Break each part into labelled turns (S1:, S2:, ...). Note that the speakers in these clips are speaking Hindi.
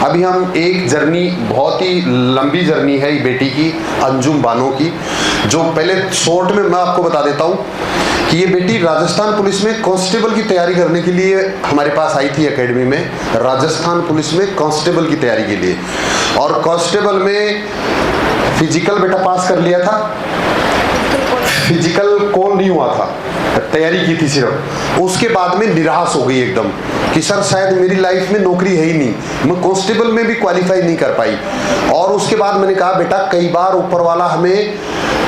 S1: अभी हम एक जर्नी, बहुत ही लंबी जर्नी है ये बेटी की, अंजुम बानो की, जो पहले शॉर्ट में मैं आपको बता देता हूँ कि ये बेटी राजस्थान पुलिस में कांस्टेबल की तैयारी करने के लिए हमारे पास आई थी एकेडमी में, राजस्थान पुलिस में कांस्टेबल की तैयारी के लिए। और कांस्टेबल में फिजिकल बेटा पास कर लिया था, फिजिकल कॉल नहीं हुआ था, तैयारी की थी सिर्फ। उसके बाद में निराश हो गई एकदम कि सर शायद मेरी लाइफ में नौकरी है ही नहीं, मैं कांस्टेबल में भी क्वालिफाई नहीं कर पाई। और उसके बाद मैंने कहा बेटा कई बार ऊपर वाला हमें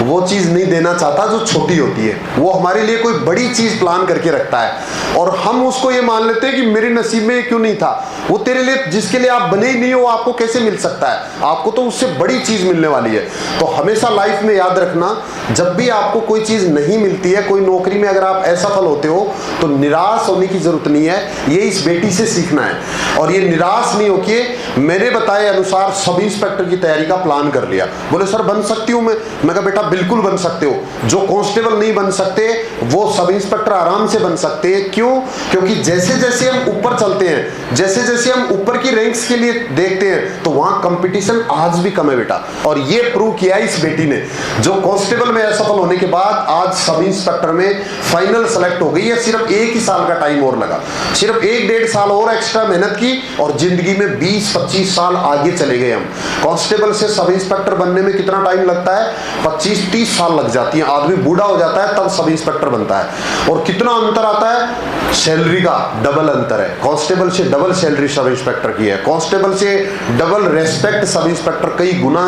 S1: वो चीज नहीं देना चाहता जो छोटी होती है, वो हमारे लिए कोई बड़ी चीज प्लान करके रखता है और हम उसको ये मान लेते हैं कि मेरे नसीब में क्यों नहीं था। वो तेरे लिए, जिसके लिए आप बने ही नहीं हो, आपको कैसे मिल सकता है? आपको तो उससे बड़ी चीज मिलने वाली है। तो हमेशा लाइफ में याद रखना, जब भी आपको कोई चीज नहीं मिलती है, कोई नौकरी में अगर आप असफल होते हो तो निराश होने की जरूरत नहीं है। ये इस बेटी से सीखना है और ये निराश नहीं होके मैंने बताए अनुसार सब इंस्पेक्टर की तैयारी का प्लान कर लिया। बोले सर बन सकती हूँ मैं कहा बेटा बिल्कुल बन सकते हो। जो कांस्टेबल नहीं बन सकते वो सब इंस्पेक्टर आराम से बन सकते हैं। क्यों? क्योंकि जैसे जैसे हम ऊपर चलते हैं, जैसे जैसे हम ऊपर की रैंक्स के लिए देखते हैं, तो वहां कंपटीशन आज भी कम है बेटा। और ये प्रूव किया इस बेटी ने, जो कांस्टेबल में असफल होने के बाद आज सब इंस्पेक्टर में फाइनल सेलेक्ट हो गई है। सिर्फ 1 ही साल का टाइम और लगा, सिर्फ 1-1.5 साल और एक्स्ट्रा मेहनत की और जिंदगी में 20-25 साल आगे चले गए हम। कांस्टेबल से सब इंस्पेक्टर बनने में कितना टाइम लगता है? 25-30 साल लग जाती है। आदमी बूढ़ा हो जाता है तब सब इंस्पेक्टर बनता है। और कितना अंतर आता है? सैलरी का डबल अंतर है। कांस्टेबल से डबल सैलरी सब इंस्पेक्टर की है, कांस्टेबल से डबल रेस्पेक्ट सब इंस्पेक्टर कई गुना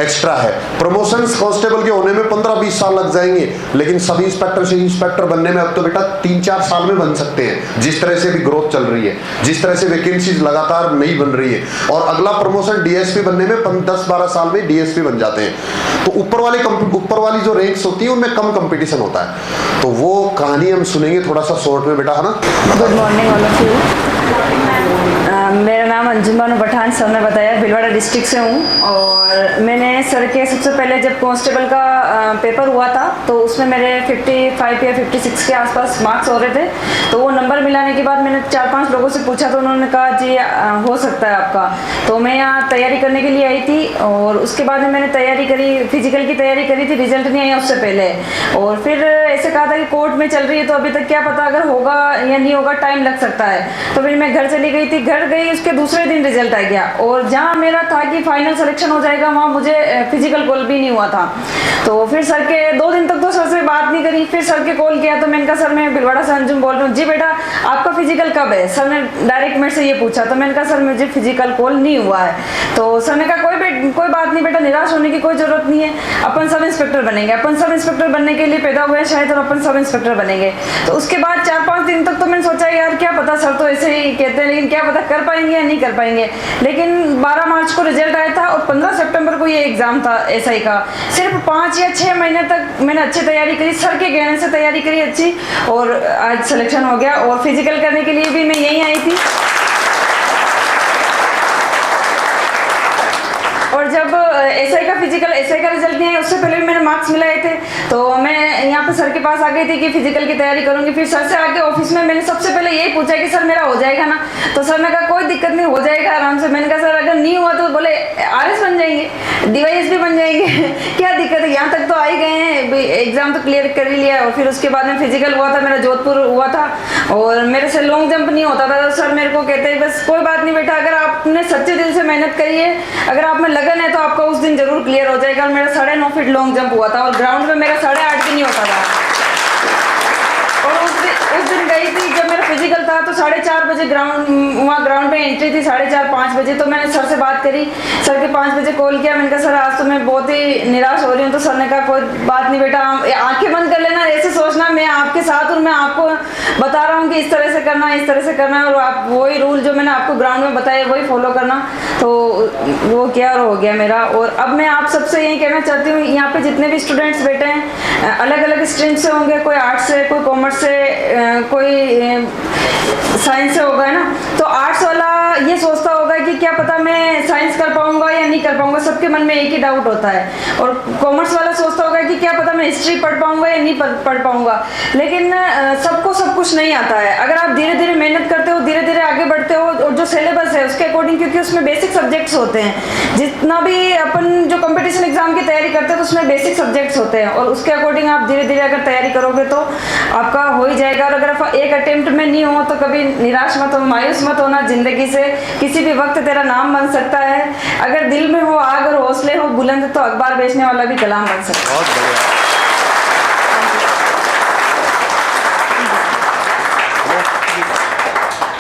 S1: एक्स्ट्रा है। प्रमोशंस कांस्टेबल के होने में 15-20 साल लग जाएंगे, लेकिन सब इंस्पेक्टर से इंस्पेक्टर बनने में अब तो बेटा 3-4 साल में बन सकते हैं। जिस तरह से भी ग्रोथ चल रही है, जिस तरह से वैकेंसीज लगातार नई बन रही है, और अगला प्रमोशन डीएसपी बनने में 10-12 साल में डीएसपी बन जाते हैं। तो ऊपर वाली जो रैंक्स होती है उनमें कम कंपटीशन होता है। तो वो कहानी हम सुनेंगे थोड़ा सा शॉर्ट में बेटा, है ना।
S2: Good morning all of you. मेरा नाम अंजुम बानो पठान, सर ने बताया भीलवाड़ा डिस्ट्रिक्ट से हूँ। और मैंने सर के सबसे पहले जब कांस्टेबल का पेपर हुआ था तो उसमें मेरे 55 या 56 के आसपास मार्क्स हो रहे थे। तो वो नंबर मिलाने के बाद मैंने 4-5 लोगों से पूछा तो उन्होंने कहा जी हो सकता है आपका। तो मैं यहाँ तैयारी करने के लिए आई थी और उसके बाद में मैंने तैयारी करी, फिजिकल की तैयारी करी थी, रिजल्ट नहीं आया उससे पहले। और फिर ऐसे कहा था कि कोर्ट में चल रही है तो अभी तक क्या पता अगर होगा या नहीं होगा, टाइम लग सकता है। तो फिर मैं घर चली गई थी, घर गई उसके दूसरे दिन रिजल्ट आ गया और जहाँ मेरा था कि फाइनल सिलेक्शन हो जाएगा वहाँ मुझे फिजिकल कॉल भी नहीं हुआ था। तो फिर सर के 2 दिन तक तो सर से बात नहीं करी। फिर सर के कॉल किया तो मैंने कहा सर मैं भीलवाड़ा से अंजुम बोल रहा हूँ, जी बेटा आपका फिजिकल कब है? सर ने डायरेक्ट मेरे से ये पूछा। तो मैंने कहा सर मुझे फिजिकल कॉल नहीं हुआ है। तो सर ने कहा कोई बात नहीं बेटा, निराश होने की कोई जरूरत नहीं है, अपन सब इंस्पेक्टर बनेंगे। अपन सब इंस्पेक्टर बनने के लिए पैदा हुए हैं शायद, और अपन सब इंस्पेक्टर बनेंगे। तो उसके बाद 4-5 दिन तक तो मैंने सोचा यार क्या पता, सर तो ऐसे ही कहते हैं लेकिन क्या पता कर पाएंगे या नहीं कर पाएंगे। लेकिन 12 मार्च को रिजल्ट आया था और 15 सितंबर को ये एग्जाम था एसआई का। सिर्फ 5 या 6 महीने तक मैंने अच्छी तैयारी करी, सर के कहने से तैयारी करी अच्छी, और आज सिलेक्शन हो गया। और फिजिकल करने के लिए भी मैं यहीं आई थी। और जब एसआई का रिजल्ट नहीं आया उससे पहले भी मैंने मार्क्स मिलाए थे। तो मैं यहाँ पे सर के पास आ गई थी कि फिजिकल की तैयारी करूंगी। फिर सर से आके ऑफिस में मैंने सबसे पहले यही पूछा कि सर मेरा हो जाएगा ना? तो सर ने कहा कोई दिक्कत नहीं, हो जाएगा आराम से। मैंने कहा सर अगर नहीं हुआ तो बोले आरएस बन जाएंगे, डीवाईएसपी बन जाएंगे क्या दिक्कत है, यहाँ तक तो आ ही गए हैं, एग्जाम तो क्लियर कर ही लिया। और फिर उसके बाद में फिजिकल हुआ था, मेरा जोधपुर हुआ था और मेरे से लॉन्ग जंप नहीं होता था। तो सर मेरे को कहते हैं बस कोई बात नहीं बेटा, अगर आपने सच्चे दिल से मेहनत करी है, अगर आप में लगन है तो आपका उस दिन जरूर क्लियर हो जाएगा। और मेरा 9.5 फीट लॉन्ग जंप हुआ था और ग्राउंड में मेरा 8.5 भी नहीं होता था। और उस दिन गई थी जब मेरा फिजिकल था तो 4:30 बजे ग्राउंड में एंट्री थी, 4:30-5 बजे। तो मैंने सर से बात करी, सर के 5 बजे कॉल किया। मैंने कहा सर आज तो मैं बहुत ही निराश हो रही हूँ। तो सर ने कहा कोई बात नहीं बेटा, आंखें बंद कर लेना, ऐसे सोचना मैं आपके साथ हूँ, मैं आपको बता रहा हूँ कि इस तरह से करना है, इस तरह से करना है, और आप वही रूल जो मैंने आपको ग्राउंड में बताया वही फॉलो करना। तो वो किया और हो गया मेरा। और अब मैं आप सबसे यही कहना चाहती हूँ, यहाँ पे जितने भी स्टूडेंट्स बैठे हैं अलग अलग स्ट्रीम से होंगे, कोई आर्ट्स से, कोई कॉमर्स से, कोई साइंस से होगा, है ना। तो आर्ट्स वाला ये सोचता होगा कि क्या पता मैं साइंस कर पाऊंगा या नहीं कर पाऊंगा, सबके मन में एक ही डाउट होता है। और कॉमर्स वाला सोचता होगा कि क्या पता मैं हिस्ट्री पढ़ पाऊंगा या नहीं पढ़ पाऊंगा। लेकिन सबको सब कुछ नहीं आता है। अगर आप धीरे धीरे मेहनत करते हो, धीरे धीरे आगे बढ़ते हो, और जो सिलेबस है उसके अकॉर्डिंग, क्योंकि उसमें बेसिक सब्जेक्ट्स होते हैं। जितना भी अपन जो कंपटीशन एग्जाम की तैयारी करते हैं तो उसमें बेसिक सब्जेक्ट्स होते हैं, और उसके अकॉर्डिंग आप धीरे धीरे अगर तैयारी करोगे तो आपका हो ही जाएगा। और अगर आप एक अटेम्प्ट में नहीं हो तो कभी निराश मत हो, मायूस मत होना। जिंदगी से किसी भी वक्त तेरा नाम बन सकता है। अगर दिल में हो आग और हौसले हो बुलंद तो अखबार बेचने वाला भी कलाम बन सकता है।
S1: बहुत बढ़िया।